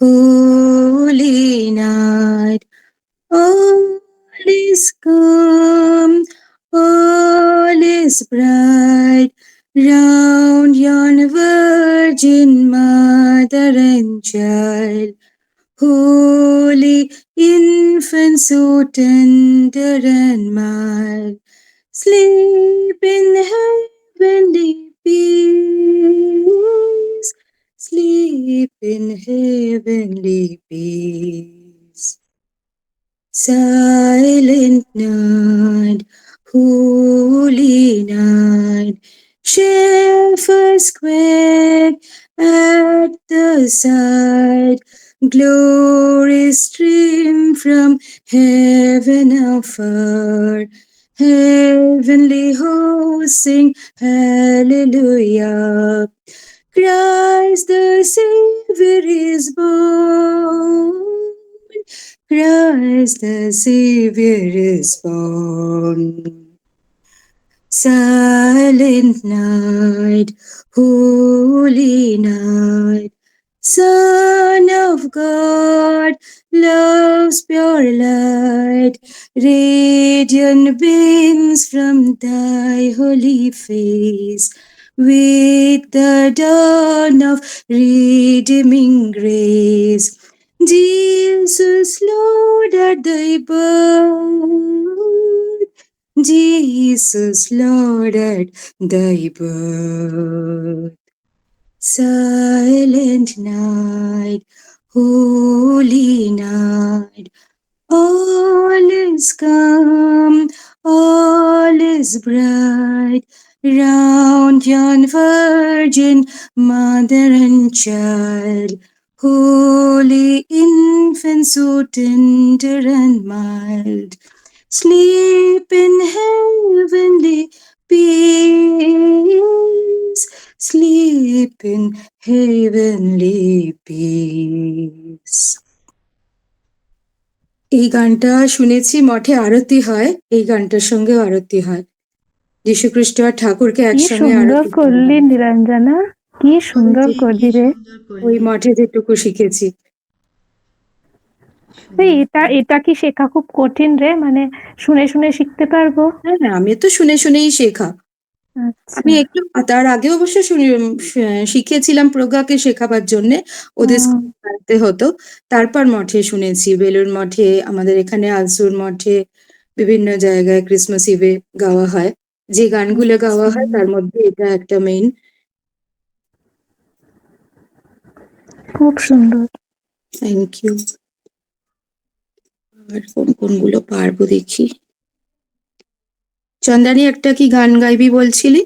holy night. All is calm, all is bright, round yon Virgin Mother and Child. Holy infant, so tender and mild, sleep in heavenly peace, sleep in heavenly peace. Silent night, holy night, shepherds quake at the sight, glory stream from heaven afar, heavenly hosts sing hallelujah. Christ the Savior is born. Christ the Savior is born. Silent night, holy night, Son of God, love's pure light, radiant beams from thy holy face, with the dawn of redeeming grace. Jesus, Lord, at thy birth, Jesus, Lord, at thy birth. Silent night, holy night, all is calm, all is bright, round yon Virgin Mother and Child. Holy infant, so tender and mild, sleep in heavenly peace, sleep in heavenly peace. এই গানটা শুনেছি মঠে আরতি হয়, এই গানটার সঙ্গে আরতি হয়, যীশু খ্রিস্ট আর ঠাকুরকে কি একসঙ্গে সুন্দর আরতি করলি নিরঞ্জনা, কি সুন্দর করলি রে। ওই মঠে যেটুকু শিখেছি। এটা কি শেখা খুব কঠিন রে? মানে শুনে শুনে শিখতে পারবো? হ্যাঁ, আমি তো শুনে শুনেই শেখা। আমি একটু তার আগে অবশ্য শিখেছিলাম প্রজ্ঞাকে শেখাবার জন্যে, ওদের গাইতে হতো। তারপর মঠে শুনেছি, বেলুড় মঠে, আমাদের এখানে আলসুর মঠে, বিভিন্ন জায়গায় ক্রিসমাস ইভে গাওয়া হয়। যে গানগুলো গাওয়া হয় তার মধ্যে এটা একটা মেইন। খুব সুন্দর। Thank you. আর কোনগুলো পারবো দেখি। চন্দ্রানী, একটা কি গান গাইবি বলছিলি?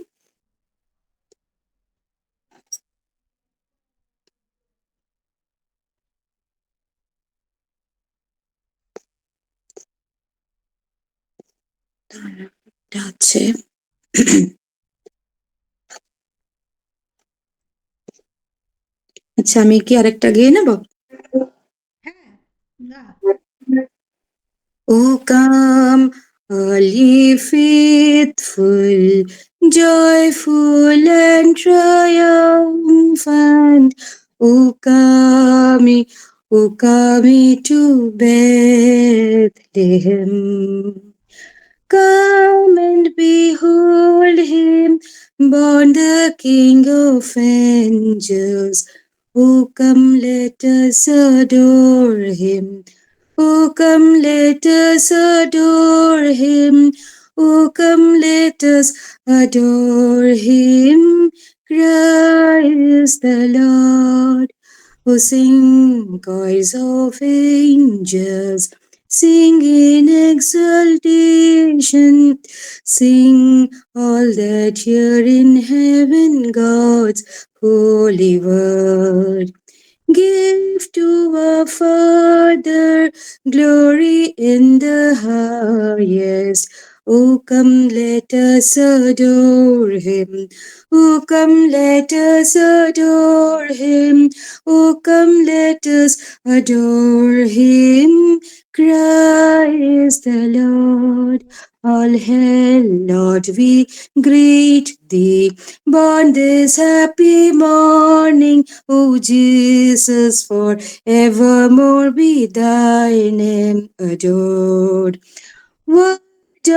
আছে আচ্ছা, আমি কি আরেকটা গেয়ে নেব? O come, all ye faithful, joyful and triumphant. O come to Bethlehem. Come and behold him, born the King of angels. O come, let us adore him. O come, let us adore him. O come, let us adore him. Christ the Lord. O sing, choirs of angels, sing in exultation. Sing all that hear in heaven God's holy word. Give to our Father glory in the highest. O come, let us adore him. O come, let us adore him. O come, let us adore him. Christ the Lord. All hail, Lord, we greet thee. Born this happy morning, O Jesus, for evermore be thy name adored. Word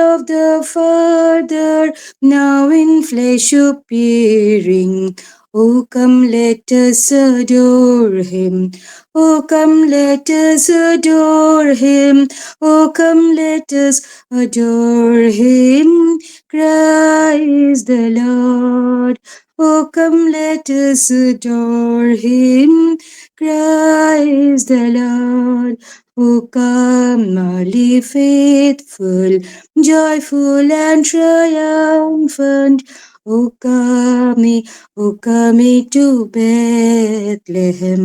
of the Father, now in flesh appearing. O come, let us adore him. O come, let us adore him. O come, let us adore him. Christ the Lord. O come, let us adore him. Christ the Lord. O come, early faithful, joyful and triumphant. O come to Bethlehem.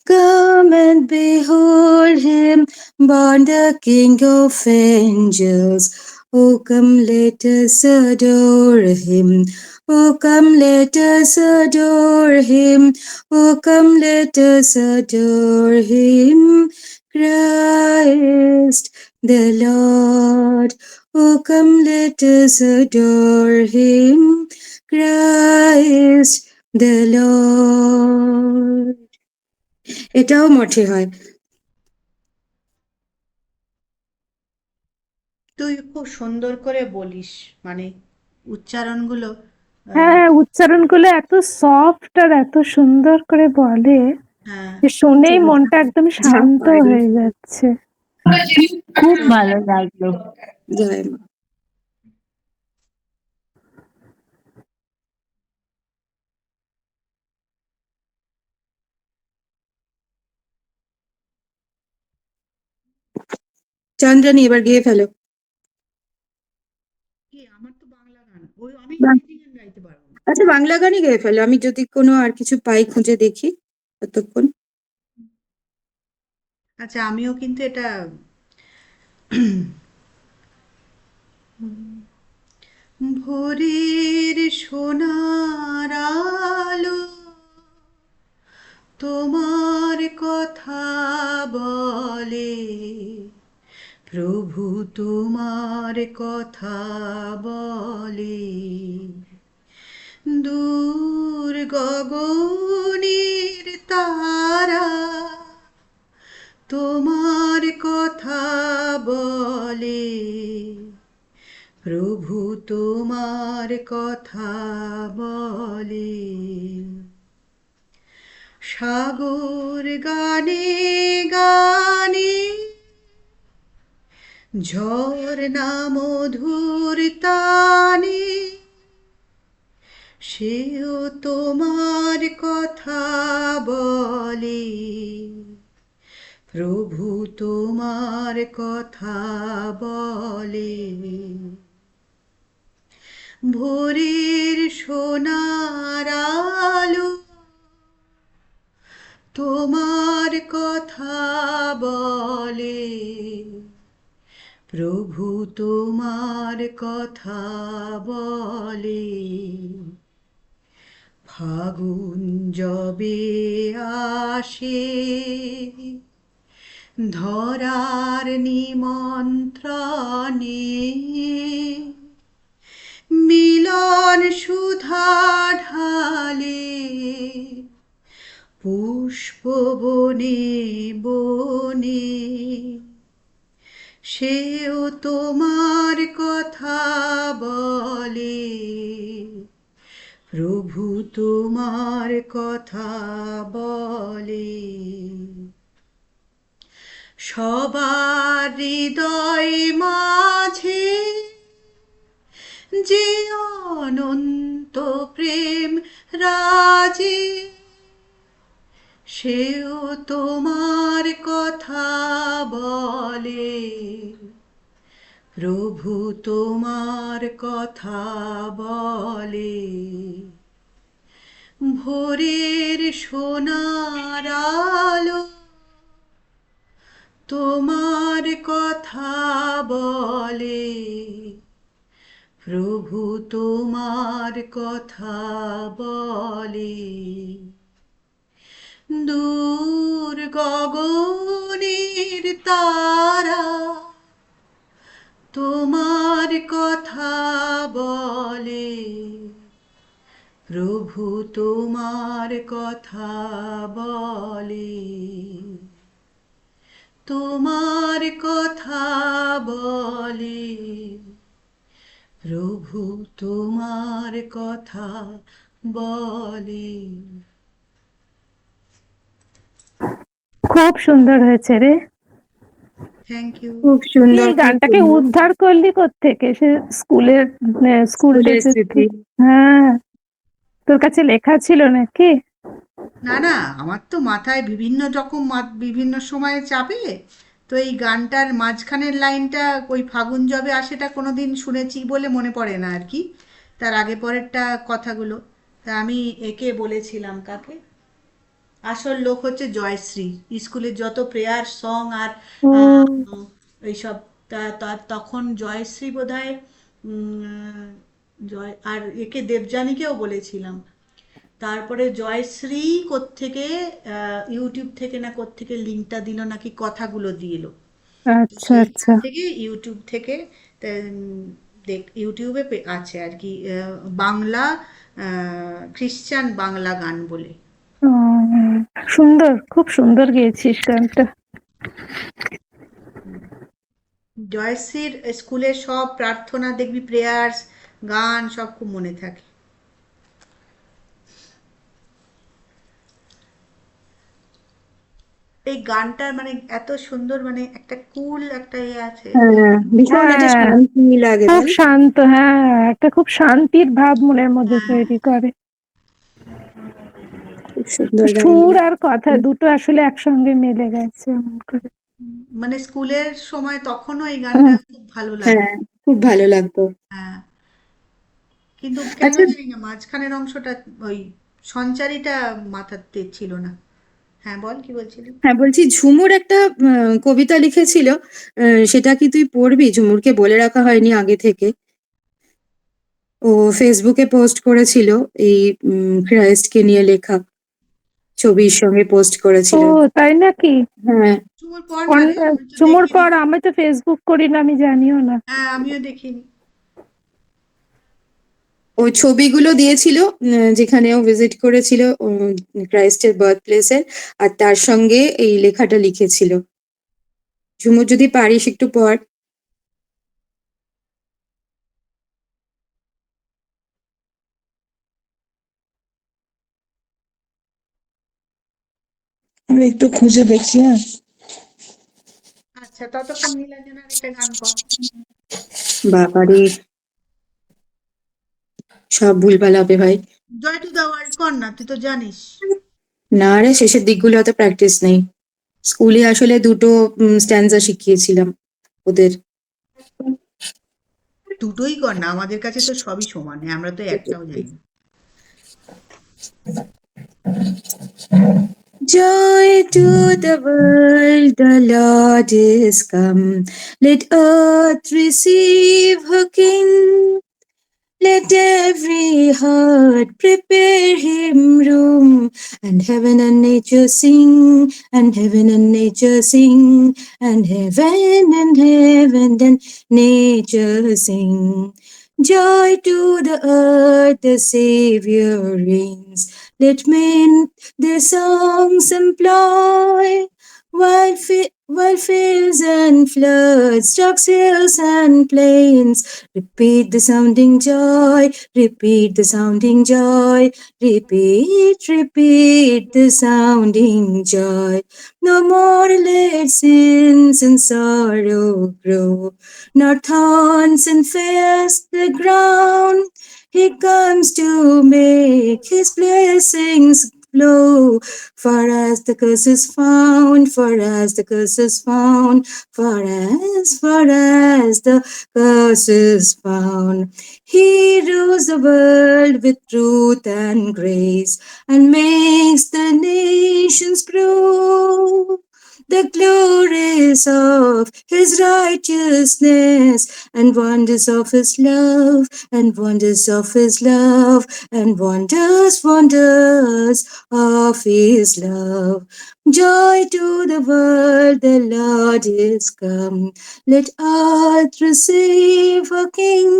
Come and behold him, born the King of angels. O come, let us adore him. O come, let us adore him. O come, let us adore him. Christ the Lord. O come, let us adore him. Christ the Lord. এটাও মঠে হয়। তুই খুব সুন্দর করে বলিস, মানে উচ্চারণগুলো। হ্যাঁ, উচ্চারণগুলো এত সফট আর এত সুন্দর করে বলে হ্যাঁ, যে শুনেই মনটা একদম শান্ত হয়ে যাচ্ছে। খুব ভালো লাগলো। জয় মা। চন্দ্রানী, এবার গিয়ে ফেলো। কি আমার তো বাংলা গান, ওই আমি বাহ। ইংরেজি গান গাইতে পারবো না। আচ্ছা, বাংলা গানই গেয়ে ফেলো, আমি যদি কোনো আর কিছু পাই খুঁজে দেখি ততক্ষণ। আচ্ছা, আমিও কিন্তু এটা ভোরের সোনার আলো তোমার কথা বলে, প্রভু তোমার কথা বলে, দূর গগনের তারা তোমার কথা বলে, প্রভু তোমার কথা বলে, সাগর গানে গানে ঝর্ণা মধুর তানে, সেও তোমার কথা বলে, প্রভু তোমার কথা বলে, ভোরের সোনার আলো তোমার কথা বলে, প্রভু তোমার কথা বলে, ফাগুন যবে আসে ধরার নিমন্ত্রণে, মিলন সুধা ঢালে, পুষ্প বনে বনে, সেও তোমার কথা বলে, প্রভু তোমার কথা বলে, সবার হৃদয় মাঝে যে অনন্ত প্রেম রাজে, সেও তোমার কথা বলে, প্রভু তোমার কথা বলে, ভোরের সোনার আলো তোমার কথা বলে, প্রভু তোমার কথা বলে, দূর গগনের তারা তোমার কথা বলে, প্রভু তোমার কথা বলে, তোমার কথা বলে, প্রভু তোমার কথা বলে। খুব সুন্দর হয়েছে রে। Thank you. খুব তুই সুন্দর, এই খুব গানটাকে সুন্দর। উদ্ধার করলি কোত্থেকে? সে স্কুলের স্কুল স্কুলের ডেজের স্মৃতি। হ্যাঁ, তোর কাছে লেখা ছিল নাকি? না না, আমার তো মাথায় বিভিন্ন রকম বিভিন্ন সময়ে চাপে, তো এই গানটার মাঝখানের লাইনটা ওই ফাগুন যবে আশেটা কোনোদিন শুনেছি বলে মনে পড়ে না আর কি, তার আগে পরেরটা কথাগুলো। তা আমি একে বলেছিলাম, কাকে, আসল লোক হচ্ছে জয়শ্রী, স্কুলের যত প্রেয়ার সং আর ও এইসব, তখন জয়শ্রী বোধহয় জয় আর একে দেবযানীকেও বলেছিলাম। তারপরে জয়শ্রী কোত্থেকে ইউটিউব থেকে না কোত্থেকে লিঙ্কটা দিল, নাকি কথাগুলো দিল, আচ্ছা সেইখান আচ্ছা। থেকে ইউটিউব থেকে ইউটিউবে আছে আর কি, বাংলা খ্রিশ্চান বাংলা গান বলে। ও, সুন্দর, খুব সুন্দর গেয়েছিস গানটা। জয়শ্রীর স্কুলের সব প্রার্থনা দেখবি, প্রেয়ার্স গান সব খুব মনে থাকে। এই গানটার মানে এত সুন্দর, মানে একটা কুল একটা আছে। হ্যাঁ, ভীষণ একটা হ্যাঁ, শান্তি লাগে, খুব তাই না? শান্ত, হ্যাঁ, একটা খুব শান্তির ভাব মনের মধ্যে হ্যাঁ, তৈরি করে। খুব সুন্দর সুর গানগুলো। আর কথা দুটো আসলে একসঙ্গে মিলে গেছে এমন করে। মানে স্কুলের সময় তখনও এই গানটা হুম, খুব ভালো লাগে। হ্যাঁ, খুব ভালো লাগতো। হ্যাঁ, কিন্তু কেন আচ্ছা, জানি না মাঝখানের অংশটা, ওই সঞ্চারীটা মাথাতে ছিল না। হ্যাঁ বল, কি বলছিলি? হ্যাঁ বলছি ঝুমুর একটা কবিতা লিখেছিল, সেটা কি তুই পড়বি? ঝুমুরকে বলে রাখা হয়নি আগে থেকে। ও ফেসবুকে পোস্ট করেছিল, এই ক্রাইস্টকে নিয়ে লেখা ছবির সঙ্গে পোস্ট ও করেছিল। তাই নাকি? হ্যাঁ, চুমুর পর না রে, আমি তো ঝুমুর দেখিনি। পর, আমি তো ফেসবুক করি না, আমি জানিও না। হ্যাঁ, আমিও দেখিনি। ও ছবিগুলো দিয়েছিল, যেখানে ও ভিজিট করেছিল ক্রাইস্টের বার্থ প্লেসের, আর তার সঙ্গে এই লেখাটা লিখেছিল। ঝুমুর যদি পারিস একটু পড়। আমি একটু খুঁজে দেখছি। হ্যাঁ, আচ্ছা, ততক্ষণ নীলাঞ্জনার একটা গান কর। বাবারে, সব ভুলভাল হবে ভাই। জয় টু দ্য ওয়ার্ল্ড কর না, তুই তো জানিস। না রে, শেষের দিকগুলো অত প্র্যাকটিস নেই। স্কুলে আসলে দুটো স্ট্যান্সা শিখিয়েছিলাম ওদের। দুটোই কর না, আমাদের কাছে তো সবই সমান, আমরা তো একটাও জানি না। Joy to the world, the Lord is come. Let earth receive her King. Let every heart prepare him room, and heaven and nature sing, and heaven and nature sing, and heaven and nature sing. Joy to the earth, the Savior reigns. Let men their songs employ, while fields and floods, rocks, hills and plains, repeat the sounding joy, repeat the sounding joy, repeat the sounding joy. No more let sins and sorrow grow, nor thorns infest the ground. He comes to make his blessings flow. For as the curse is found, for as the curse is found, for as the curse is found. He rules the world with truth and grace, and makes the nations grow. The glories of his righteousness, and wonders of his love, and wonders of his love, and wonders of of His love. Joy to the world, the Lord is come. Let earth receive a King.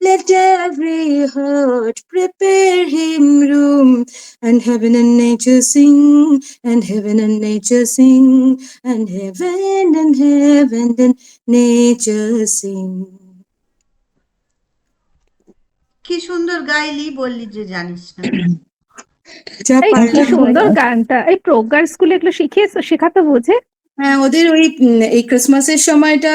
Let every heart prepare Him room. And heaven and nature sing, and heaven and nature sing, and heaven and nature sing. কি সুন্দর গাইলি, বললি যে জানিস না। যা এই কি পারলাম সুন্দর বলো। গানটা! এই প্রজ্ঞার স্কুলে এগুলো শেখাতো বোঝে? হ্যাঁ, ওদের ওই এই ক্রিসমাসের সময়টা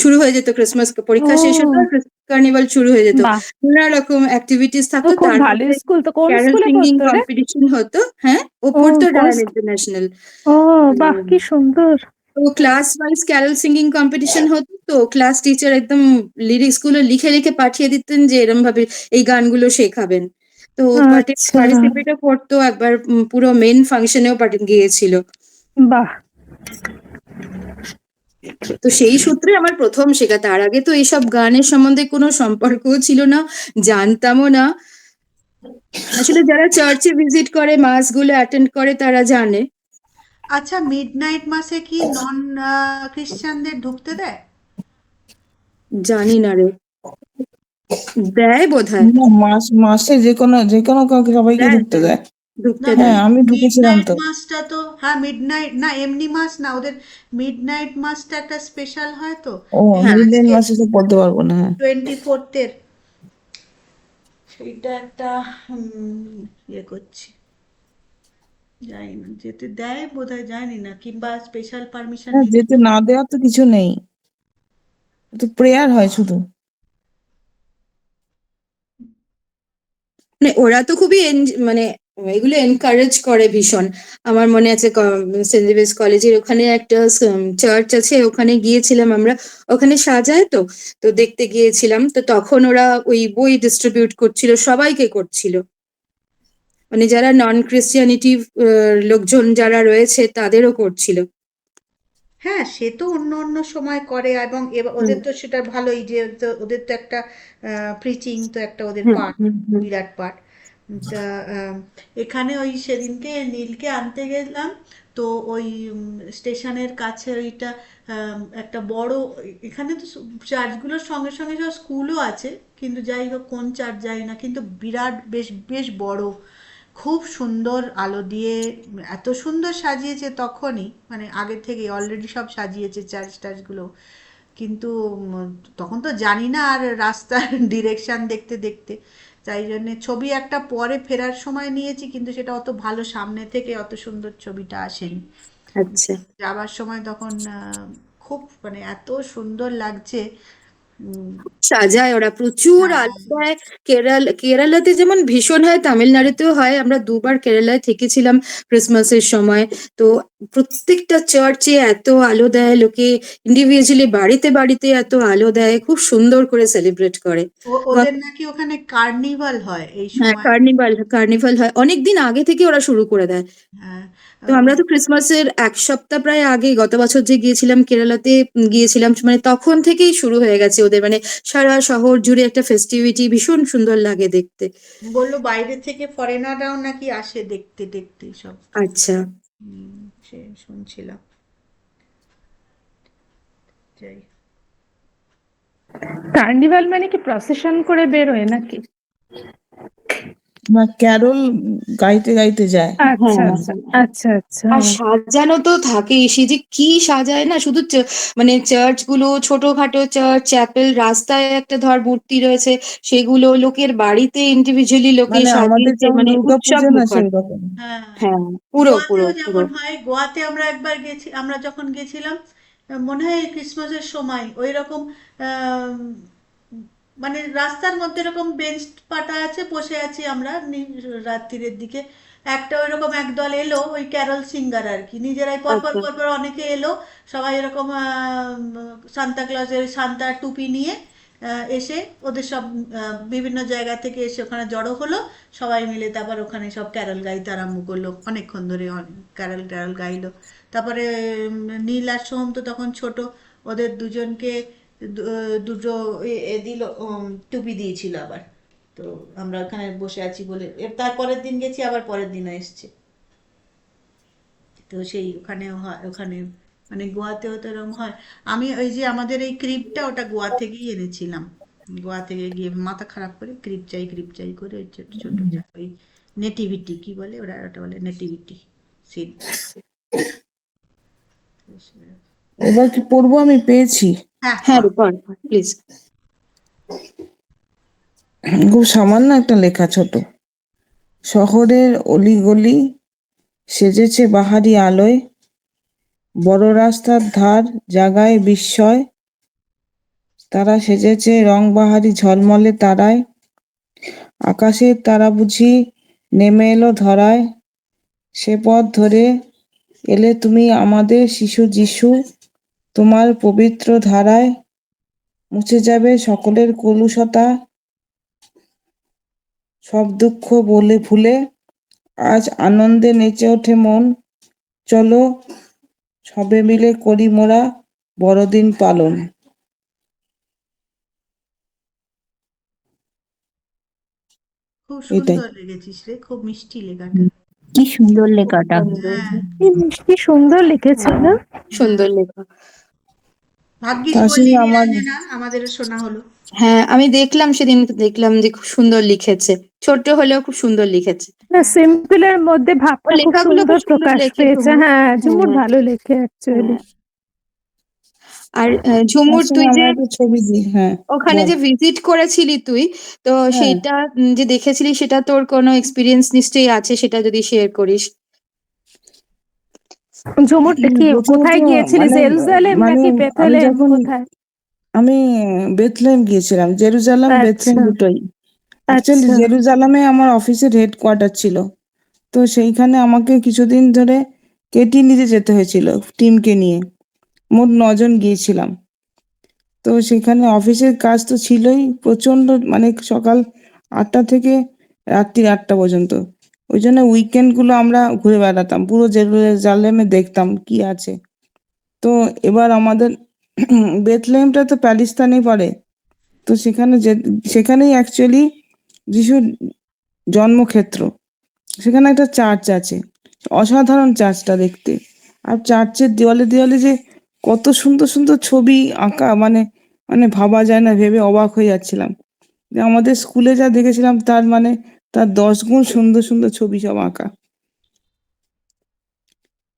শুরু হয়ে যেত, ক্রিসমাস পরীক্ষা শেষ হতো আর ও ক্রিসমাস কার্নিভাল শুরু হয়ে যেত। বাহ, নানা রকম অ্যাক্টিভিটিস তো থাকতো, খুব তার ভালো মধ্যে স্কুল। তো কোন ক্যারল স্কুলে সিঙ্গিং পড়তো রে? কম্পিটিশন হতো। হ্যাঁ, ও ও পড়তো কোন ডায়ান ইন্টারন্যাশনাল। ও বাহ, কি সুন্দর! তো class wise carol singing competition হতো, তো ক্লাস টিচার একদম লিরিক্স গুলো লিখে লিখে পাঠিয়ে দিতেন যে এরম ভাবে এই গানগুলো শেখাবেন। তো আচ্ছা, পার্টিসিপেটও করতো, একবার পুরো মেন ফাংশনেও গিয়েছিল। বাহ। তো সেই সূত্রে আমার প্রথম শেখা। তার আগে তো এইসব গানের সম্বন্ধে কোনো সম্পর্কও ছিল না, জানতামও না। আসলে যারা চার্চে ভিজিট করে, মাস গুলো অ্যাটেন্ড করে, তারা জানে। আচ্ছা, মিডনাইট মাসে কি নন খ্রিস্টানদের ঢুকতে দেয়? জানি না রে, দেয় বোধহয়। না, মাসে যে কোনো কাউকে সবাইকে দেয়, ঢুকতে দেয়। ঢুকতে না না, হ্যাঁ, দেয়। আমি ঢুকেছিলাম মিডনাইট তো। মাসটা তো, হ্যাঁ মিডনাইট না, এমনি মাস না, ওদের মিডনাইট মাসটা একটা স্পেশাল হয় তো। ও, এই হ্যাঁ, মিডনাইট আজকে মাসে তো বলতে পারবো না। হ্যাঁ, 24 সেইটা একটা ইয়ে করছি, জানি না, যেতে দেয় বোধহয়, জানি না, কিংবা স্পেশাল পারমিশন হ্যাঁ, নিতে। যেতে না দেওয়ার তো কিছু নেই, তো প্রেয়ার হয় শুধু। মানে ওরা তো খুবই মানে এগুলো এনকারেজ করে ভীষণ। আমার মনে আছে সেন্ট জেভিয়ার্স কলেজের ওখানে একটা চার্চ আছে, ওখানে গিয়েছিলাম আমরা। ওখানে সাজায় তো, তো দেখতে গিয়েছিলাম, তো তখন ওরা ওই বই ডিস্ট্রিবিউট করছিল, সবাইকে করছিল। মানে যারা নন ক্রিশ্চিয়ানিটি লোকজন যারা রয়েছে তাদেরও করছিল। হ্যাঁ, সে তো অন্য অন্য সময় করে, এবং হুম, ওদের তো সেটা ভালোই, যে ওদের তো একটা প্রিচিং তো একটা ওদের হুম, পার্ট, হুম, হুম। বিরাট পার্ট। তা এখানে ওই সেদিনকে নীলকে আনতে গেলাম, তো ওই স্টেশনের কাছে ওইটা একটা বড়, এখানে তো চার্চগুলোর সঙ্গে সঙ্গে সব স্কুলও আছে, কিন্তু যাই হোক কোন চার্চ যাই না, কিন্তু বিরাট, বেশ বেশ বড়, খুব সুন্দর আলো দিয়ে, এত সুন্দর সাজিয়েছে তখনই, মানে আগে থেকে অলরেডি সব সাজিয়েছে চার্চ টার্চগুলো। কিন্তু তখন তো জানি না আর রাস্তার ডিরেকশন দেখতে দেখতে, তাই জন্যে ছবি একটা পরে ফেরার সময় নিয়েছি, কিন্তু সেটা অত ভালো সামনে থেকে অত সুন্দর ছবিটা আসেনি। আচ্ছা, যাবার সময় তখন খুব, মানে এত সুন্দর লাগছে। উম, সাজায় ওরা, প্রচুর হ্যাঁ, আলো দেয়। কেরালাতে যেমন ভীষণ হয়, তামিলনাড়ুতেও হয়। আমরা দুবার কেরালায় থেকেছিলাম ক্রিসমাসের সময়। তো প্রত্যেকটা চার্চে এত আলো দেয়, লোকে ইন্ডিভিজুয়ালি বাড়িতে বাড়িতে এত আলো দেয়, খুব সুন্দর করে সেলিব্রেট করে। ওদের নাকি ওখানে কার্নিভাল হয় এই হ্যাঁ, সময়। কার্নিভাল হয়, অনেকদিন আগে থেকে ওরা শুরু করে দেয়। হ্যাঁ, তো আমরা তো ক্রিসমাসের এক সপ্তাহ প্রায় আগে, গত বছর যে গিয়েছিলাম কেরালাতে, গিয়েছিলাম, মানে তখন থেকেই শুরু হয়ে গেছে ওদের, মানে সারা শহর জুড়ে একটা ফেস্টিভিটি, ভীষণ সুন্দর লাগে দেখতে। বললো বাইরে থেকে ফরেনাররাও নাকি আসে দেখতে দেখতে সব। আচ্ছা, সে শুনছিলাম, যাই। কার্নিভাল মানে কি প্রসেশন করে বেরোয় নাকি? না, ক্যারল গাইতে গাইতে যায়। আচ্ছা হ্যাঁ, আচ্ছা আচ্ছা আচ্ছা। আর সাজানো তো থাকেই, সে যে কি সাজায় না, শুধু মানে চার্চ গুলো, ছোটখাটো চার্চ, চ্যাপেল, রাস্তায় একটা ধর মূর্তি রয়েছে, সেগুলো লোকের বাড়িতে ইন্ডিভিজুয়ালি লোকে মানে আমাদের সাজিয়েছে, যেমন মানে উৎসব দুর্গাপুজো না, মুখর। সেই রকম। হ্যাঁ, হ্যাঁ, পুরো পুরো গোয়াতেও পুরো। যেমন হয়, গোয়াতে আমরা একবার গেছি, আমরা যখন গেছিলাম, মনে হয় ক্রিসমাসের সময় ওই রকম, মানে রাস্তার মধ্যে এরকম বেঞ্চ পাতা আছে, বসে আছি আমরা রাত্রিরের দিকে, একটা ওইরকম একদল এলো, ওই ক্যারল সিঙ্গার আর কি, নিজেরাই পরপর আচ্ছা, পরপর অনেকে এলো, সবাই এরকম সান্তা ক্লজের সান্তার টুপি নিয়ে এসে, ওদের সব বিভিন্ন জায়গা থেকে এসে ওখানে জড়ো হলো, সবাই মিলে তারপর ওখানে সব ক্যারল গাইতে আরম্ভ করলো, অনেকক্ষণ ধরে ক্যারল ট্যারল গাইলো। তারপরে নীল আর সোহম তো তখন ছোট, ওদের দুজনকে দুটো দিল, টুপি দিয়েছিল আবার। তো আমরা ওখানে বসে আছি বলে, এর তারপরের দিন গেছি, আবার পরের দিনও এসছে। তো সেই ওখানেও হয়, ওখানে মানে গোয়াতেও তো এরকম হয়। আমি ওই যে আমাদের এই ক্রিপটা ওটা গোয়া থেকেই এনেছিলাম। গোয়া থেকে গিয়ে মাথা খারাপ করে ক্রিপ চাই করে ওই ছোট ছোট ওই নেটিভিটি কি বলে ওরা, ওটা বলে নেটিভিটি সিন। এবার কি পড়বো? আমি পেয়েছি। হ্যাঁ হ্যাঁ পড়ো। পড় প্লিজ। খুব সামান্য একটা লেখা, ছোট। শহরের অলিগলি সেজেছে বাহারি আলোয়, বড় রাস্তার ধার জাগায় বিস্ময়, তারা সেজেছে রংবাহারি ঝলমলে তারায়, আকাশের তারা বুঝি নেমে এলো ধরায়, সে পথ ধরে এলে তুমি আমাদের শিশু যিশু, তোমার পবিত্র ধারায় মুছে যাবে সকলের কলুষতা, সব দুঃখ বলে ভুলে আজ আনন্দে নেচে ওঠে মন, চলো সবে মিলে করি মোরা বড়দিন পালন। খুব এটাই। সুন্দর লেগেছিস রে, খুব মিষ্টি লেখাটা। কি সুন্দর লেখাটা। হ্যাঁ, কি সুন্দর লিখেছে না? সুন্দর লেখা। ভাগ্যিস তার বললি সঙ্গে আমার নিরঞ্জনা, আমাদেরও শোনা হলো। হ্যাঁ আমি দেখলাম সেদিন, দেখলাম যে খুব সুন্দর লিখেছে, ছোট্ট হলেও খুব সুন্দর লিখেছে। না, সিম্পলের মধ্যে ওর ভাবটা খুব লেখাগুলো সুন্দর খুব সুন্দর প্রকাশ লেখে পেয়েছে। ঝুমুর। হ্যাঁ, ঝুমুর হ্যাঁ ভালো লেখে অ্যাকচুয়ালি। হ্যাঁ। আর তার ঝুমুর সঙ্গে তুই যে আমরা একটা ছবি দিই। হ্যাঁ, ওখানে বল। যে ভিজিট করেছিলি তুই, তো হ্যাঁ, সেইটা যে দেখেছিলি সেটা তোর কোনো এক্সপিরিয়েন্স নিশ্চয়ই আছে, সেটা যদি শেয়ার করিস। ঝুমুরটা কি প্রথমত কোথায় গিয়েছিলি? মানে জেরুজালেম মানে নাকি আমি বেথলেহেম, যখন কোথায়? আমি বেথলেহেম গিয়েছিলাম, জেরুজালেম বেথলেহেম আচ্ছা দুটোই। অ্যাকচুয়ালি আচ্ছা জেরুজালেমে আমার অফিসের হেডকোয়ার্টার ছিল, তো সেইখানে আমাকে কিছুদিন ধরে কেটি নিতে যেতে হয়েছিল টিমকে নিয়ে। মোট 9 জন গিয়েছিলাম। তো সেখানে অফিসের কাজ তো ছিলই প্রচন্ড, মানে সকাল 8টা থেকে রাত্রি 8টা পর্যন্ত। ওই জন্য উইকেন্ড গুলো আমরা ঘুরে বেড়াতাম, পুরো জেরুজালেমে দেখতাম কি আছে। তো এবার আমাদের বেথলেহেমটা তো প্যালেস্তানে পড়ে, তো সেখানেই অ্যাকচুয়ালি যিশুর জন্মক্ষেত্র। সেখানে একটা চার্চ আছে, অসাধারণ চার্চটা দেখতে। আর চার্চের দেওয়ালে দেওয়ালে যে কত সুন্দর সুন্দর ছবি আঁকা, মানে মানে ভাবা যায় না, ভেবে অবাক হয়ে যাচ্ছিলাম যে আমাদের স্কুলে যা দেখেছিলাম তার মানে তার 10 গুণ সুন্দর সুন্দর ছবি সব আঁকা।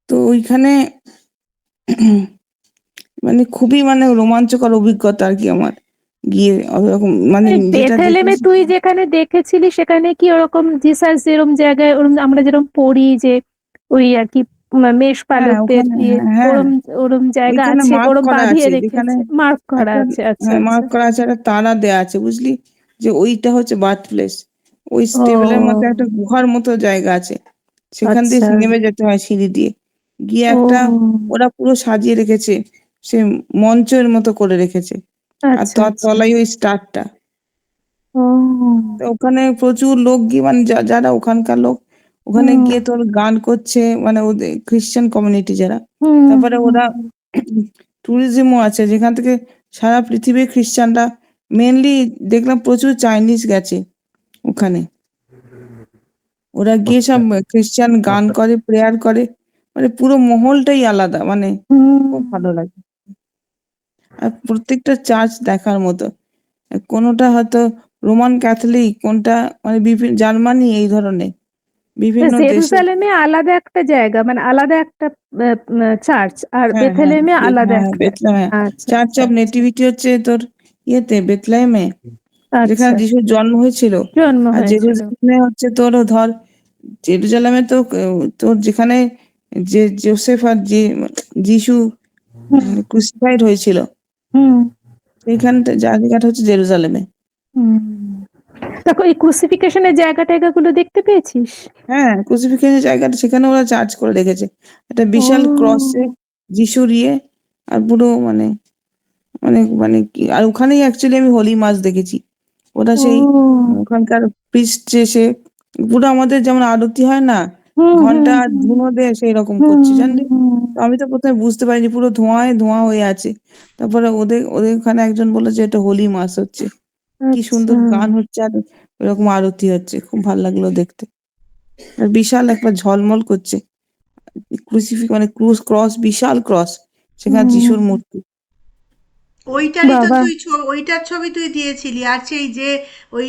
তো ওইখানে মানে খুবই মানে রোমাঞ্চকর অভিজ্ঞতা আর কি আমার, গিয়ে ওরকম মানে এই যেটা বেথলেহেমে দেখেছি। তুই যেখানে দেখেছিলি সেখানে কি ওরকম জিসাস যেরকম জায়গায়, ওরকম আমরা যেরকম পড়ি যে ওই আর কি মেষ হ্যাঁ পালকদের ওখানে, দিয়ে, হ্যাঁ হ্যাঁ, ওরম ওরম জায়গা ওইখানে আছে, মার্ক ওরম করা বাঁধিয়ে আছে যেখানে রেখেছে, মার্ক করা একটা, আছে? আচ্ছা হ্যাঁ আচ্ছা। মার্ক করা আছে, একটা তারা দেয়া আছে, বুঝলি, যে ওইটা হচ্ছে বার্থ প্লেস। ওই টেবিলের মধ্যে ও একটা গুহার মতো জায়গা আছে, সেখান দিয়ে আচ্ছা। নেমে যেতে হয় সিঁড়ি দিয়ে গিয়ে একটা, ও ওরা পুরো সাজিয়ে রেখেছে, সে মঞ্চের মতো করে রেখেছে। আর আচ্ছা তার আচ্ছা। তলায় ওই স্টারটা। ও তো ওখানে প্রচুর লোক গিয়ে মানে যারা ওখানকার লোক, ওখানে হুম গিয়ে তোর গান করছে, মানে ওদের খ্রিস্টান কমিউনিটি যারা। হুম তারপরে হুম। ওরা ট্যুরিজমও আছে যেখান থেকে সারা পৃথিবীর খ্রিস্টানরা, মেনলি দেখলাম প্রচুর চাইনিজ গেছে ওখানে। ওরা গিয়ে সব খ্রিস্টান গান করে, প্রেয়ার করে, মানে পুরো মহলটাই আলাদা, মানে খুব ভালো হুম। লাগে। আর প্রত্যেকটা চার্চ দেখার মতো, কোনোটা হয়তো রোমান ক্যাথলিক, কোনটা মানে বিভিন্ন জার্মানি, এই ধরনের বিভিন্ন দেশে। জেরুজালেমে আলাদা একটা জায়গা, মানে আলাদা একটা চার্চ, আর হ্যাঁ হ্যাঁ, বেথলেহেমে আলাদা হ্যাঁ একটা। বেথলেহেমে আচ্ছা চার্চ আচ্ছা অফ নেটিভিটি হচ্ছে তোর ইয়েতে বেথলেহেমে, যেখানে আচ্ছা। যিশুর জন্ম হয়েছিল। জন্ম আর হয়েছিল। জেরুজালেমে হচ্ছে তোর ধর, জেরুজালেমে তো তোর যেখানে যে জোসেফ আর যিশু হুম ক্রুসিফাইড হয়েছিল, হুম সেইখানটা জায়গাটা হচ্ছে জেরুজালেমে। হুম। দেখো, এই ক্রুসিফিকেশনের জায়গা টায়গাগুলো দেখতে পেয়েছিস? হ্যাঁ, ক্রুসিফিকেশনের জায়গাটা সেখানে ওরা চার্জ করে রেখেছে, একটা বিশাল ও ক্রসে যিশুর ইয়ে। আর পুরো মানে মানে মানে কি, আর ওখানেই অ্যাকচুয়ালি আমি হোলি মাস দেখেছি। ওরা সেই ও ওখানকার প্রিস্ট যে সে পুরো আমাদের যেমন আরতি হয় না, হুম ঘন্টা হুম আর হুম ধুনো দিয়ে সেই রকম করছে হুম জানলি। হুম। তো আমি তো প্রথমে বুঝতে পারিনি, পুরো ধোঁয়ায় ধোঁয়া হয়ে আছে। তারপরে ওদের ওদের ওখানে একজন বললো যে এটা হোলি মাস হচ্ছে, কি আচ্ছা। সুন্দর গান হচ্ছে আর এরকম আরতি হচ্ছে, খুব ভালো লাগলো দেখতে। আর বিশাল একটা ঝলমল করছে, মানে ক্রস, বিশাল ক্রস, সেখানে যিশুর মূর্তি। ওইটারই তো বাবা তুই ওইটার ছবি তুই দিয়েছিলি, আর সেই যে ওই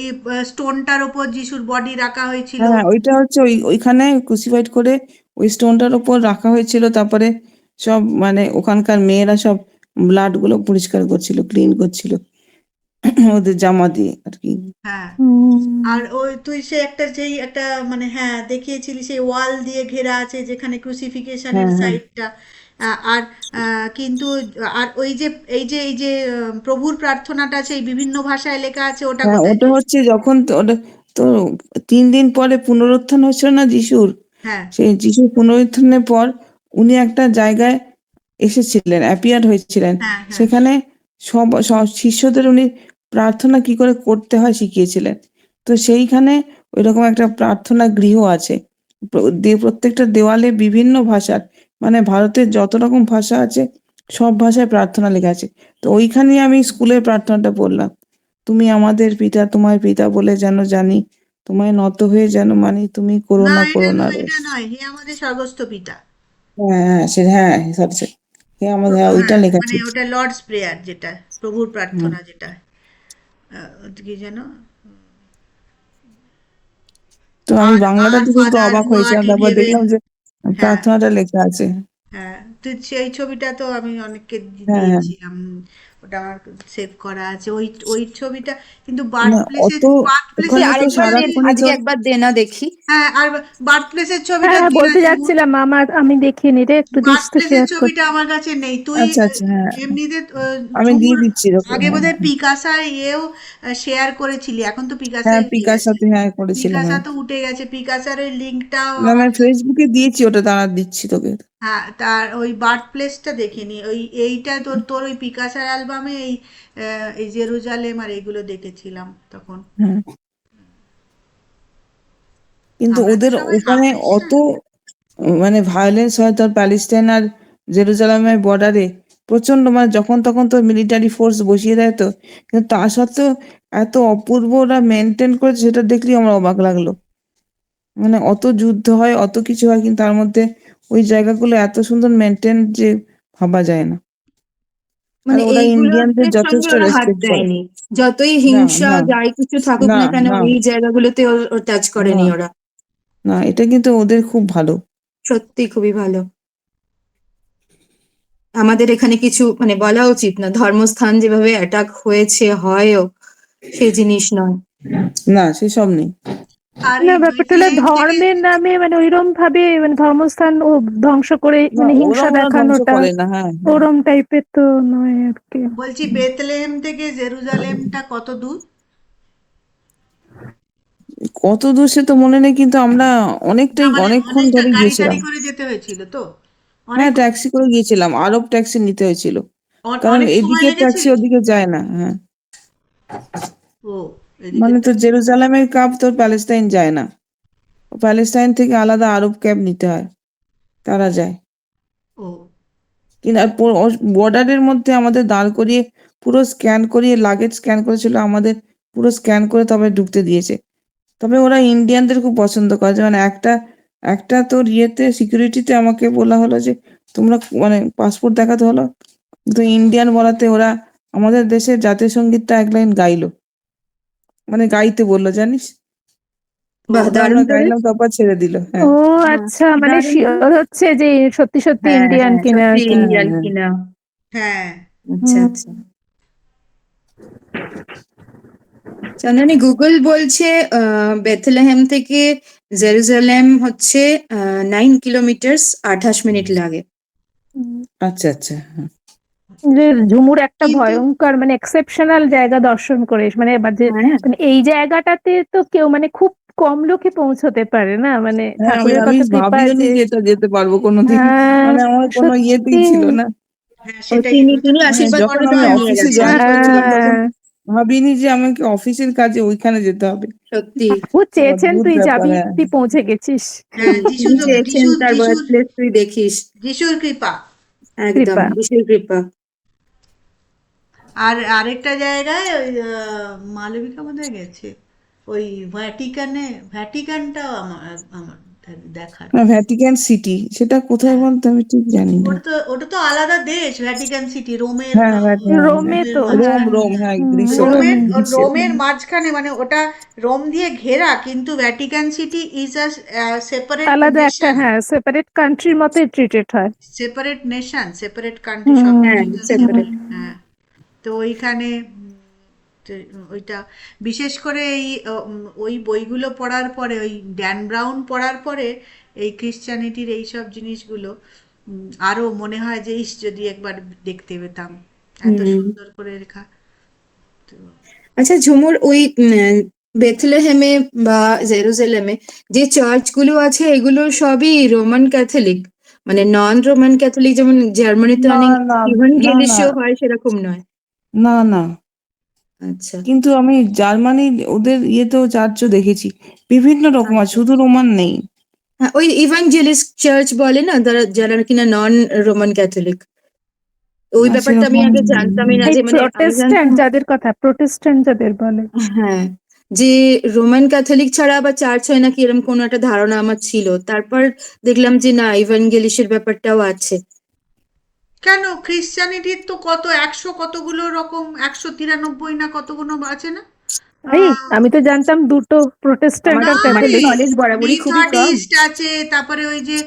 স্টোনটার ওপর যিশুর বডি রাখা হয়েছিল। হ্যাঁ, ওইটা হচ্ছে ওইখানে ক্রুসিফাইড করে ওই স্টোনটার উপর রাখা হয়েছিল। তারপরে সব মানে ওখানকার মেয়েরা সব ব্লাড গুলো পরিষ্কার করছিল, ক্লিন করছিল ওদের জামা দিয়ে আর কি। হ্যাঁ, হুম, আর ওই তুই সে একটা যেই একটা মানে হ্যাঁ দেখিয়েছিলি, সেই ওয়াল দিয়ে ঘেরা আছে যেখানে ক্রুসিফিকেশনের হ্যাঁ, হ্যাঁ, সাইডটা। আর কিন্তু আর এই যে প্রভুর প্রার্থনাটা আছে, এই বিভিন্ন ভাষায় লেখা আছে, ওটা হ্যাঁ, কোথায় ওটা পেলি? হচ্ছে যখন ওটা তো 3 দিন পরে পুনরুত্থান হচ্ছিল না যিশুর। হ্যাঁ, সেই যিশুর পুনরুত্থানের পর উনি একটা জায়গায় এসেছিলেন, অ্যাপিয়ার হয়েছিলেন। হ্যাঁ, হ্যাঁ। সেখানে সব শিষ্যদের উনি প্রার্থনা কি করে করতে হয় শিখিয়েছিলেন। তো সেইখানে ওইরকম একটা প্রার্থনা গৃহ আছে। প্রত্যেকটা দেওয়ালে বিভিন্ন ভাষার, মানে ভারতের যত রকম ভাষা আছে সব ভাষায় প্রার্থনা লেখা আছে। তো ওইখানেই আমি স্কুলের প্রার্থনাটা পড়লাম, তুমি আমাদের পিতা, তোমার পিতা বলে যেন জানি, তোমায় নত হয়ে যেন মানি, তুমি না, করুণা এটা করুণা নয়, রো। এটা নয়, হে আমাদের স্বর্গস্থ পিতা। হ্যাঁ, হ্যাঁ, হ্যাঁ, সরি, হ্যাঁ, আমাদের, হ্যাঁ, ওইটা হ্যাঁ, লেখা মানে ছিল। ওটা লর্ডস প্রেয়ার, যেটা প্রভুর হুম। প্রার্থনা, যেটা কি যেন, তো আমি আর বাংলাটা আর দেখে একটু ফাদার অবাক হু আর্ট হয়েছিলাম, ইন তারপর হেভেন। দেখলাম যে হ্যাঁ, প্রার্থনাটা লেখা আছে। হ্যাঁ, তুই সেই ছবিটা তো আমি অনেককে হ্যাঁ, হ্যাঁ, দিয়েছিলাম। ওটা আমার সেভ করা আছে, ওই ওই ছবিটা। কিন্তু বার্থ না, প্লেসের অত বার্থ প্লেসের তুই ওখানে তো আরেকবার ছবিটা দে, আমি, সারাক্ষণই তো। আজকে একবার দে না দেখি। হ্যাঁ, আর বার্থ প্লেসের ছবিটা হ্যাঁ দিই না বলতে যেমন। যাচ্ছিলাম আমি দেখিনি রে, একটু দিস বার্থ তো প্লেসের শেয়ার ছবিটা করতে। আমার কাছে নেই। তুই আচ্ছা, আচ্ছা, হ্যাঁ, এমনিতে আমি দিয়ে ঝুমুর দিচ্ছি তোকে। আগে হ্যাঁ, বোধহয় হ্যাঁ, পিকাসা ইয়েও শেয়ার করেছিলি, এখন তো হ্যাঁ, পিকাসাই উঠে পিকার গেছে। সাথে হ্যাঁ করেছিলাম, পিকাসা হ্যাঁ। তো উঠে গেছে, পিকাসার ওই লিঙ্কটাও না, আমার। আমি ফেসবুকে দিয়েছি, ওটা দাঁড়া দিচ্ছি তোকে। হ্যাঁ, তার ওই বার্থ প্লেসটা দেখিনি, ওই এইটা তোর তোর ওই পিকাসার অ্যালবামে এই জেরুজালেম আর এগুলো দেখেছিলাম তখন। হ্যাঁ, কিন্তু আমরা তো ওদের সবাই হাফ ওখানে অত খ্রিস্টান। মানে ভায়োলেন্স হয় তোর প্যালেস্টাইন আর জেরুজালেমের বর্ডারে প্রচন্ড, মানে যখন তখন তো মিলিটারি ফোর্স বসিয়ে দেয় তো, কিন্তু তা সত্ত্বেও এত অপূর্ব ওরা মেনটেন করেছে, সেটা দেখলেই আমার অবাক লাগলো। মানে অত যুদ্ধ হয়, অত কিছু হয়, কিন্তু তার মধ্যে ওই জায়গাগুলো এত সুন্দর মেনটেন যে ভাবা যায় না। আর মানে ওরা এইগুলোতে ইন্ডিয়ানদের সঙ্গে যথেষ্ট ওরা হাত রেসপেক্ট করে। দেয়নি, যতই না, হিংসা না, যাই কিছু থাকুক না, না কেন না, এই জায়গাগুলোতে ও টাচ না, করেনি ওরা। না, এটা কিন্তু ওদের খুব ভালো। সত্যি খুবই ভালো। আমাদের এখানে কিছু মানে বলা উচিত না, ধর্মস্থান যেভাবে অ্যাটাক হয়েছে, হয়ও, সে জিনিস নয়। না, সেসব নেই। আর না এই ব্যাপারটা হলো বেথলেহেম থেকে, ধর্মের নামে মানে ওইরকম ভাবে মানে ধর্মস্থান ও ধ্বংস করে না, মানে ওরা হিংসা ওরা ধ্বংস দেখানোটা করে না। হ্যাঁ, হ্যাঁ। ওরম টাইপের তো নয় আর কি। বলছি বেথলেহেম থেকে জেরুজালেমটা কত দূর? কত দূর সে তো মনে নেই, কিন্তু আমরা না মানে অনেকক্ষণ অনেকটা ধরে গাড়ি টাড়ি গিয়েছিলাম। করে যেতে হয়েছিল তো? হ্যাঁ, অনেক ট্যাক্সি করে গিয়েছিলাম, আরব ট্যাক্সি নিতে হয়েছিল, কারণ অনেক সময় এদিকে লেগেছে। ট্যাক্সি ওদিকে যায় না। হ্যাঁ, ও, এদিকে মানে তো ট্যাক্সি। জেরুজালেমের কাপ তোর প্যালেস্টাইন যায় না, প্যালেস্টাইন থেকে আলাদা আরব ক্যাব নিতে হয়, তারা যায়। ও, কিন্তু আর বর্ডারের মধ্যে আমাদের দাঁড় করিয়ে পুরো স্ক্যান করিয়ে লাগেজ স্ক্যান করেছিল আমাদের, পুরো স্ক্যান করে তবে ঢুকতে দিয়েছে। তবে ওরা ইন্ডিয়ানদের খুব পছন্দ করে, মানে একটা একটা তোর ইয়েতে সিকিউরিটিতে আমাকে বলা হলো যে তোমরা মানে পাসপোর্ট দেখাতে হলো, তো ইন্ডিয়ান বলাতে ওরা আমাদের দেশের জাতীয় সঙ্গীতটা এক লাইন গাইলো, মানে গাইতে বললো জানিস। তো বাহ, ওটা দারুণ আমরা তো রে। গাইলাম, তারপর ছেড়ে দিল। ও হ্যাঁ, বাহ, আচ্ছা, মানে দারুণ তো। শিওর হচ্ছে যে সত্যি সত্যি হ্যাঁ, ইন্ডিয়ান হ্যাঁ, কিনা আর সত্যি কি। হ্যাঁ, ইন্ডিয়ান হ্যাঁ, কিনা। হ্যাঁ। আচ্ছা, হুম। আচ্ছা। চন্দনী, গুগল বলছে বেথলেহেম থেকে জেরুজালেম হচ্ছে 9 কিলোমিটার, 28 মিনিট লাগে। আচ্ছা, আচ্ছা, হ্যাঁ, যে ঝুমুর একটা কিন্তু ভয়ঙ্কর মানে এক্সেপশনাল জায়গা দর্শন করে মানে হ্যাঁ, মানে এই জায়গাটাতে তো কেউ মানে খুব কম লোকে পৌঁছতে পারে না, মানে হ্যাঁ, আমি ঠাকুরের আমি কত কৃপা ভাবিও নি যে। যে এটা যেতে পারবো কোনোদিন, হ্যাঁ মানে আমার কোনো সত্যি। ইয়েতেই ছিল না। হ্যাঁ, ও সেটাই, তিনি ওটা তিনি তো মানে আশীর্বাদ যখন করে আমি তোমায় নিয়ে অফিসে গেছে। জয়েন করেছিলাম তখন হ্যাঁ ভাবিনি যে আমাকে অফিসের কাজে ওইখানে যেতে হবে। সত্যি। ঠাকুর চেয়েছেন অদ্ভুত তুই ব্যাপার, যাবি, হ্যাঁ। তুই পৌঁছে গেছিস। হ্যাঁ, তিনি চেয়েছেন তার বার্থ প্লেস তুই দেখিস। যিশুর কৃপা। একদম কৃপা। বিশেষ কৃপা। আর আরেকটা জায়গায় ওই মালবিকা বোধহয় গেছে, ওই ভ্যাটিকানটাও আমার আমার দেখার। না, ভ্যাটিকান সিটি সেটা কোথায় বলতো আমি ঠিক জানি না। ওটা তো আলাদা দেশ, ভ্যাটিকান সিটি রোমের হ্যাঁ, রোমে তো রোম, হ্যাঁ, গ্রিসে তো। রোমের মাঝখানে, মানে ওটা রোম দিয়ে ঘেরা, কিন্তু Vatican city is a separate আলাদা একটা নেশন, সেপারেট কান্ট্রির মতোই ট্রিটেড হয়। সেপারেট কান্ট্রি, সব হ্যাঁ, সেপারেট। হ্যাঁ। তো ওইখানে তো ওইটা বিশেষ করে ওই বইগুলো পড়ার পরে, ওই ড্যান ব্রাউন পড়ার পরে এই ক্রিশ্চিয়ানিটির এইসব জিনিসগুলো আরো মনে হয় যে ইস, যদি একবার দেখতে পেতাম, এত সুন্দর করে লেখা। তো আচ্ছা ঝুমুর, ওই বেথলেহেমে বা জেরুজালেমে যে চার্চ গুলো আছে এগুলো সবই রোমান ক্যাথলিক, মানে নন রোমান ক্যাথলিক, যেমন জার্মানিতে না, অনেক না, ইভানগেলিশীয় হয়, সেরকম নয়? না, না, আচ্ছা। কিন্তু আমি জার্মানির ওদের ইয়েতেও চার্চও দেখেছি, বিভিন্ন রকম আছে, শুধু রোমান নেই। হ্যাঁ, ওই ইভানজেলিস্ট চার্চ বলে না, যারা যারা কিনা নন রোমান ক্যাথলিক, ওই না, ব্যাপারটা আমি সেরকম আগে জানতামই না, এই যে মানে আমি প্রোটেস্ট্যান্ট জানতাম, যাদের কথা, প্রোটেস্ট্যান্ট যাদের বলে। হ্যাঁ, যে রোমান ক্যাথলিক ছাড়া আবার চার্চ হয় নাকি, এরকম কোনো একটা ধারণা আমার ছিল। তারপর দেখলাম যে না, ইভানগেলিশের ব্যাপারটাও আছে। কেন, ক্রিশ্চিয়ানিটির তো কত 100 কতগুলো রকম, 193 না কতগুলো আছে না? এই আমি তো জানতাম দুটো, প্রোটেস্ট্যান্ট আর আমার ক্যাথলিক। নলেজ বরাবরই খুবই কম। মেথডিস্ট আছে, তারপরে ওই যে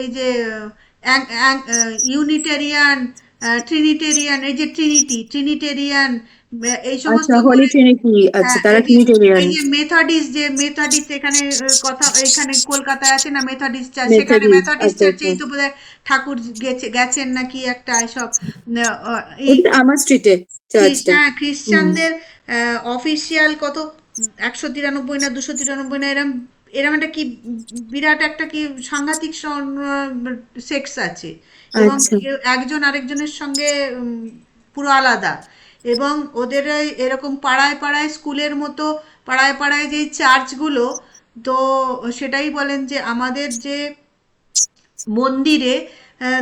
এই যে ইউনিটেরিয়ান, ট্রিনিটেরিয়ান, এই যে ট্রিনিটেরিয়ান, এই সমস্ত আচ্ছা, হোলি করে। ট্রিনিটি, আচ্ছা, হ্যাঁ, তারা এই যে ট্রিনিটেরিয়ান। এই যে মেথডিস্ট এখানে কথা, এখানে কলকাতায় আছে না মেথডিস্ট চার্চ, সেখানে মেথডিস্ট, মেথডিস্ট আচ্ছা আচ্ছা। চার্চেই তো বোধহয় ঠাকুর গেছেন নাকি একটা, এসব এই ওটা আমার স্ট্রিটে চার্চটা। হ্যাঁ, হুম। খ্রিস্টানদের অফিসিয়াল কত 193 না 293 না, এরম এরম একটা কি বিরাট একটা কি সাংঘাতিক সেক্স আছে, এবং আচ্ছা একজন আরেকজনের সঙ্গে পুরো আলাদা। এবং ওদের এরকম পাড়ায় পাড়ায় স্কুলের মতো পাড়ায় পাড়ায় যে চার্চগুলো, তো সেটাই বলেন যে আমাদের যে মন্দিরে,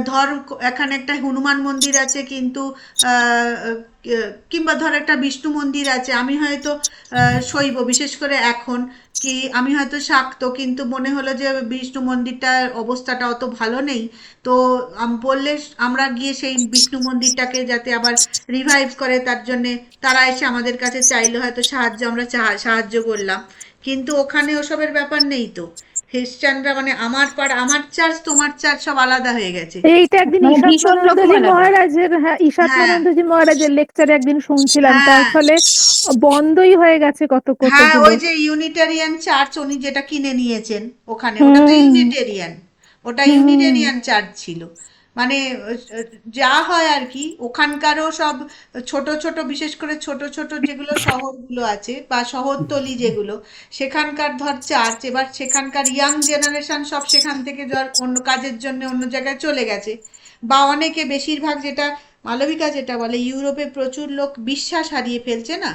ধর এখানে একটা হনুমান মন্দির আছে, কিন্তু কিংবা ধর একটা বিষ্ণু মন্দির আছে, আমি হয়তো শৈব, বিশেষ করে এখন কি আমি হয়তো শাক্ত, কিন্তু মনে হলো যে বিষ্ণু মন্দিরটার অবস্থাটা অত ভালো নেই, তো বললে আমরা গিয়ে সেই বিষ্ণু মন্দিরটাকে যাতে আবার রিভাইভ করে, তার জন্যে তারা এসে আমাদের কাছে চাইলে হয়তো সাহায্য, আমরা সাহায্য করলাম। কিন্তু ওখানে ওসবের ব্যাপার নেই তো, খ্রিস্টানরা মানে আমার চার্চ তোমার চার্চ সব আলাদা হয়ে গেছে। এইটা একদিন মানে ভীষণ রকম ঈশাত্মানন্দজি আলাদা। মহারাজের, হ্যাঁ, ঈশাত্মানন্দজি মহারাজের লেকচারে একদিন শুনছিলাম, তার হ্যাঁ, ফলে বন্ধই হয়ে গেছে হ্যাঁ, কতগুলো। ওই যে ইউনিটেরিয়ান চার্চ উনি যেটা কিনে নিয়েছেন ওখানে, ওটা তো হুম ইউনিটেরিয়ান চার্চ ছিল। মানে যা হয় আর কি, ওখানকারও সব ছোট ছোট, বিশেষ করে ছোট ছোট যেগুলো শহরগুলো আছে বা শহরতলি যেগুলো, সেখানকার ধর চার্চ, এবার সেখানকার ইয়াং জেনারেশন সব সেখান থেকে ধর অন্য কাজের জন্য অন্য জায়গায় চলে গেছে, বা অনেকে, বেশিরভাগ যেটা মালবিকা যেটা বলে, ইউরোপে প্রচুর লোক বিশ্বাস হারিয়ে ফেলছে না,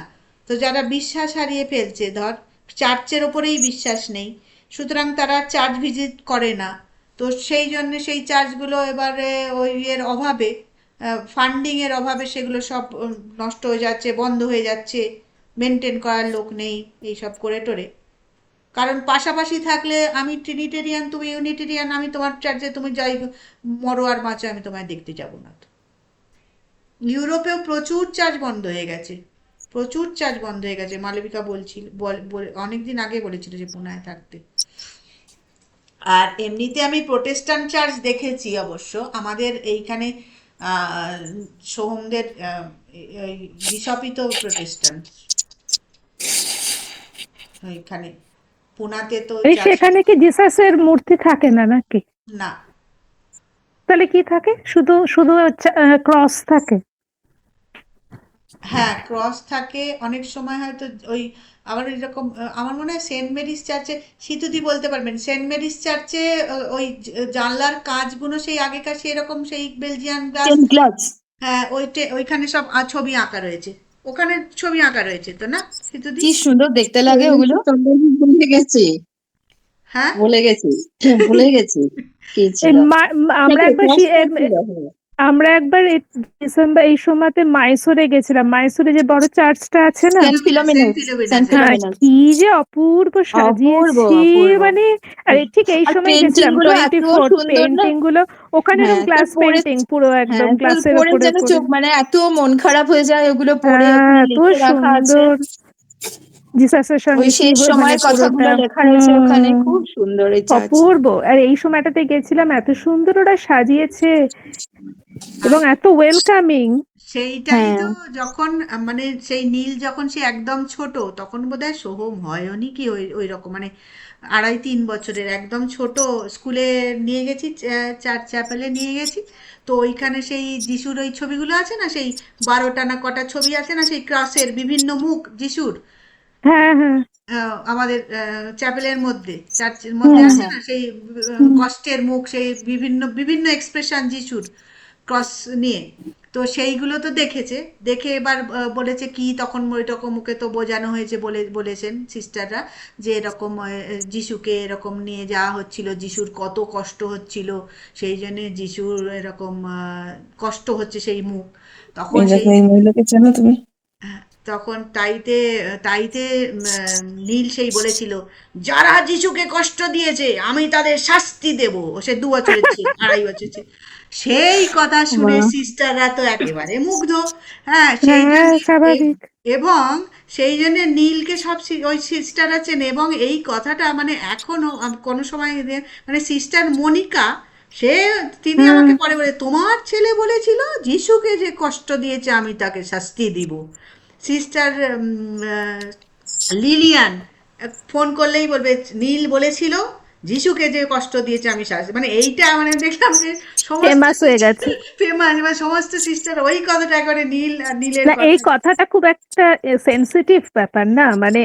তো যারা বিশ্বাস হারিয়ে ফেলছে, ধর চার্চের ওপরেই বিশ্বাস নেই, সুতরাং তারা চার্চ ভিজিট করে না, তো সেই জন্য সেই চার্চগুলো এবারে ওই এর অভাবে, ফান্ডিং এর অভাবে সেগুলো সব নষ্ট হয়ে যাচ্ছে, বন্ধ হয়ে যাচ্ছে, মেনটেন করার লোক নেই, এইসব করে টোরে। কারণ পাশাপাশি থাকলে আমি ট্রিনিটেরিয়ান, তুমি ইউনিটেরিয়ান, আমি তোমার চার্চে তুমি যাই মরো আর বাঁচো, আমি তোমায় দেখতে যাব না তো। ইউরোপেও প্রচুর চার্চ বন্ধ হয়ে গেছে, প্রচুর চার্চ বন্ধ হয়ে গেছে, মালবিকা বলছিল, অনেকদিন আগে বলেছিল যে পুনায় থাকতে। আর এমনিতে আমি প্রোটেস্ট্যান্ট চার্চ দেখেছি অবশ্য, আমাদের এইখানে সোহমদের বিশপই তো প্রোটেস্ট্যান্ট, এইখানে পুনাতে তো এই চার্চ সেখানে কি জিসাসের মূর্তি থাকে না নাকি? না। তাহলে কি থাকে? শুধু শুধু ক্রস থাকে? হ্যাঁ, ক্রস থাকে অনেক সময়, হয়তো ওই আবার এরকম, আমার মনে হয় সেন্ট মেরিস চার্চে, সিতুদি বলতে পারবেন, সেন্ট মেরিস চার্চে ওই জানলার কাঁচগুলো সেই আগেকার সেই রকম সেই বেলজিয়ান গ্লাস, গ্লাস। হ্যাঁ, ওইখানে সব ছবি আঁকা রয়েছে, ওখানে ছবি আঁকা রয়েছে তো না সিতুদি? কি সুন্দর দেখতে লাগে ওগুলো। ভুলে গেছি হ্যাঁ, ভুলে গেছি ভুলে গেছি কি এই ছিল আমরা একবার ক্রস করছিল, হ্যাঁ। আমরা একবার ডিসেম্বর এই সময়তে মাইসোরে গেছিলাম। মাইসোরে যে বড় চার্চটা আছে না, সেন্ট ফিলোমিনাস, সেন্ট হ্যাঁ, ফিলোমিনাস, কি যে অপূর্ব অপূর্ব সাজিয়েছি, অপূর্ব। মানে আর ঠিক এই আর সময় পেন্টিং গেছিলাম গুলো এত 24 সুন্দর না। পেন্টিং গুলো ওখানে এরকম হ্যাঁ, তোর গ্লাস পড়ে, পেন্টিং পুরো একদম হ্যাঁ তোর গ্লাসের পড়ে ওপরে যেন করে। চোখ, মানে এত মন খারাপ হয়ে যায় ওগুলো পড়ে, হ্যাঁ, ওখানে এত লিখে রাখা আছে। সুন্দর জিসাসের ওই সঙ্গে কি শেষ মানে সময়ের কথাগুলো পুরোটা। লেখা রয়েছে ওখানে, হুম, খুব সুন্দর এই চার্চ। অপূর্ব। আর এই সময়টাতে গেছিলাম, এত সুন্দর ওরা সাজিয়েছে এবং এত ওয়েলকামিং। সেইটাই হ্যাঁ তো। যখন মানে সেই নীল যখন সে একদম ছোট, তখন বোধহয় সোহম হয়নি কি ওই ওই রকম, মানে 2.5-3 বছরের, একদম ছোট। স্কুলে নিয়ে গেছি, চার্চ চ্যাপেলে নিয়ে গেছি। তো ওইখানে সেই যিশুর ওই ছবিগুলো আছে না, সেই 12টা না কটা ছবি আছে না, সেই ক্রসের বিভিন্ন মুখ যিশুর, হ্যাঁ, হ্যাঁ, আমাদের চ্যাপেলের মধ্যে, চার্চের মধ্যে হুম, আছে হ্যাঁ না সেই হুম, কষ্টের মুখ, সেই বিভিন্ন বিভিন্ন এক্সপ্রেশন যিশুর ক্রস নিয়ে। তো সেইগুলো তো দেখেছে, দেখে এবার বলেছে কি, তখন ওই রকম মুখে তো বোঝানো হয়েছে, বলেছেন সিস্টাররা যে এরকম যিশুকে এরকম নিয়ে যাওয়া হচ্ছিল, যিশুর কত কষ্ট হচ্ছিল, সেই জন্য যিশুর এরকম কষ্ট হচ্ছে সেই মুখ। তখন এই সেই দেখো, এই মহিলাকে চেনো তুমি? তখন তাইতে তাইতে নীল সেই বলেছিল, যারা যিশুকে কষ্ট দিয়েছে আমি তাদের শাস্তি দেব। ও সে 2 বছরের ছিল, 2.5 বছর ছিল। সেই কথা শুনে বাহ, সিস্টাররা তো একেবারে মুগ্ধ। হ্যাঁ, সেই হ্যাঁ, জন্য স্বাভাবিক। এবং সেই জন্য নীলকে সব ওই সিস্টাররা চেনে। এবং এই কথাটা মানে এখনো কোনো সময় মানে সিস্টার মনিকা, সে তিনি হুম, আমাকে পরে বলে, তোমার ছেলে বলেছিল যিশুকে যে কষ্ট দিয়েছে আমি তাকে শাস্তি দিব। সিস্টার লিলিয়ান ফোন করলেই বলবে, নীল বলেছিল যিশুকে যে কষ্ট দিয়েছে আমি শাস্তি, মানে এইটা মানে দেখলাম যে সমস্ত ফেমাস হয়ে সিস্টার গেছে। ফেমাস, মানে সমস্ত সিস্টার ওই কথাটা করে, নীল আর নীলের না, এই কথা। কথাটা খুব একটা সেনসিটিভ ব্যাপার না, মানে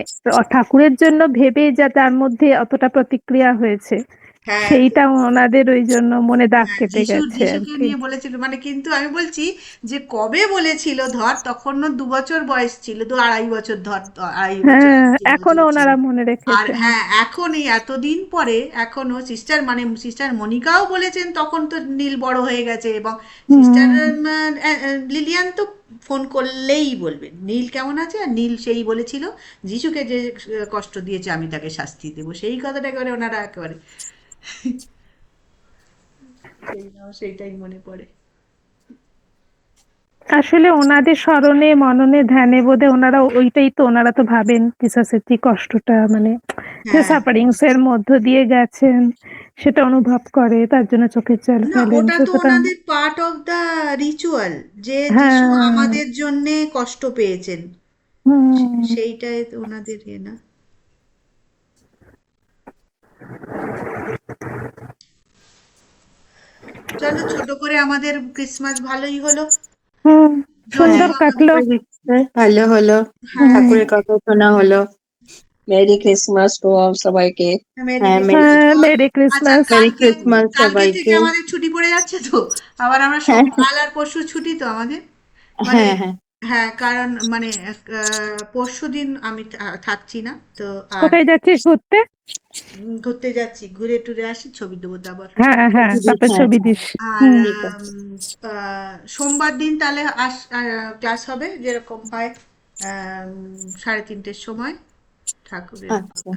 ঠাকুরের জন্য ভেবে যা তার মধ্যে অতটা প্রতিক্রিয়া হয়েছে, হ্যাঁ, সেইটা ওনাদের ওই জন্য মনে দাগ হ্যাঁ, কেটে গেছে আর যিশুকে কি। নিয়ে বলেছিল মানে, কিন্তু আমি বলছি যে কবে বলেছিল, ধর তখন ওর 2 বছর বয়স ছিল, 2-2.5 বছর, ধর 2.5 বছর, হ্যাঁ, 3 বছর এখনো ছিল। ওনারা মনে আর রেখেছেন। হ্যাঁ, এখন এই এতদিন পরে এখনো সিস্টার, মানে সিস্টার মনিকাও বলেছেন, তখন তো নীল বড় হয়ে গেছে। এবং সিস্টার হুম, লিলিয়ান তো ফোন করলেই বলবেন নীল কেমন আছে, আর নীল সেই বলেছিল যিশুকে যে কষ্ট দিয়েছে আমি তাকে শাস্তি দেবো, সেই কথাটা করে ওনারা একেবারে সেইটাই মনে পড়ে। আসলে ওনাদের স্মরণে মননে ধ্যানে বোধে ওনারা ওইটাই তো, ওনারা তো ভাবেন জিসাসের যে কষ্টটা, মানে যে হ্যাঁ, সাফারিংস এর মধ্য দিয়ে গেছেন সেটা অনুভব করে, তার জন্য চোখের জল না ফেলেন, ওটা তো সুতরাং ওনাদের পার্ট অফ দা রিচুয়াল, যে যিশু হ্যাঁ। আমাদের জন্যে কষ্ট পেয়েছেন, হুম, সেইটাই তো ওনাদের না। চলো, ছোট করে আমাদের ক্রিসমাস ভালোই হলো, হুম, হ্যাঁ সুন্দর যদিও আমাদের কাটলো। ভালো হলো, হ্যাঁ, হুম, ঠাকুরের কথা শোনা হলো। মেরি ক্রিসমাস টু অল সবাইকে। মেরি হ্যাঁ, ক্রিসমাস হ্যাঁ, টু অল। মেরি আচ্ছা, ক্রিসমাস। মেরি ক্রিসমাস কালকে থেকে সবাইকে। আমাদের ছুটি পড়ে যাচ্ছে তো, আবার আমরা হ্যাঁ কাল আর পরশু ছুটি তো আমাদের, মানে হ্যাঁ হ্যাঁ হ্যাঁ, কারণ মানে পরশু দিন আমি থাকছি না তো। আর কোথায় যাচ্ছিস ঘুরতে? ঘুরতে যাচ্ছি, ঘুরে টুরে আসি, ছবি দেবো তো আবার। হ্যাঁ, হ্যাঁ, দিদি, তারপর হ্যাঁ ছবি হ্যাঁ দিস। আর হুম, ঠিক আছে। সোমবার দিন তাহলে ক্লাস হবে যেরকম হয়, 3:30-র সময় ঠাকুরের। আচ্ছা।